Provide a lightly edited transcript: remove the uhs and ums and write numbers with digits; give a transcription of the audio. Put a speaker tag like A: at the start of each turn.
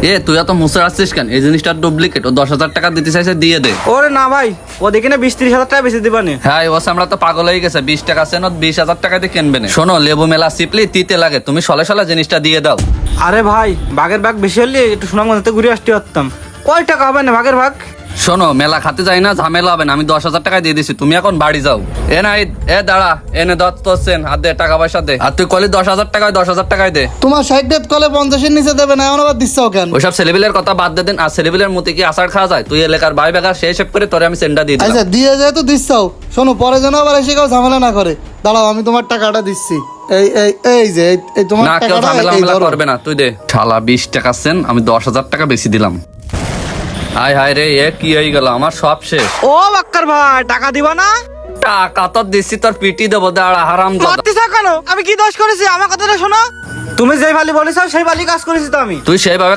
A: এ তুই এত মুসে আসছিস কেন? এই জিনিসটা ডুপ্লিকেট। ও 10,000 টাকা দিতে চাইছে, দিয়ে দে।
B: ওরে না ভাই, ও দেখি না 20-30 হাজার টাকা বেশি দিবানে।
A: হ্যাঁ ও আমরা তো পাগল হয়ে গেছে। 20 টাকা চেন 20,000 টাকা দিয়ে কিনবে না। শোনো, লেবু মেলা সিপলি তিতে লাগে, তুমি সলে সলে জিনিসটা দিয়ে দাও।
B: আরে ভাই, বাঘের ভাগ বেশি হলে একটু সুনামগঞ্জতে ঘুরে আসতে পারতাম। কয় টাকা হবে না ভাগের ভাগ?
A: শোনো, মেলা খাতে যাই না, ঝামেলা হবে না। আমি 10,000 টাকা দিয়ে দিছি, তুমি এখন বাড়ি যাও। এ না এ দাঁড়া, এনে দত্তছেন আর দে, টাকা পয়সা দে। আর তুই কলি 10,000 টাকায় 10,000 টাকায় দে।
C: তোমার 60 কলে 50-এর নিচে দেবে না, এমন আবার দিচ্ছ কেন?
A: ওইসব ছেলেবিলের কথা বাদ দে দেন। আর ছেলেবিলের মতে কি আষাঢ় খাওয়া যায়? তুই এলাকার ভাই বেকার সেই হিসেব করে তোরে আমি সেন্ডা দিয়ে
C: আচ্ছা
A: দিলাম।
C: দিয়ে যেহেতু দিচ্ছ, শোনো পরে যেন আবার এসে কেউ ঝামেলা না করে। দাঁড়াও, আমি তোমার টাকাটা দিচ্ছি। এই এই এই যে এই তোমার
A: না, কেউ
C: টাকাটা
A: ঝামেলা
C: এই
A: মামেলা
C: ধরো।
A: করবে না, তুই দে। শালা 20 টাকা সেন, আমি 10,000 টাকা বেশি দিলাম। হায় হায় রে, এ কি হয়ে গেল? আমার সব শেষ।
B: ও বাক্কার ভাই, টাকা দিবা না?
A: টাকা তো দিচ্ছি, তোর পিটি দেবো। দাঁড়া হারাম দাদা।
B: মারতেছ কেন? আমি কি দোষ করেছি? আমার কথাটা শোনো। তুমি যেই বালি বলেছো সেই বালি কাজ করেছি তো আমি।
A: তুই সেইভাবে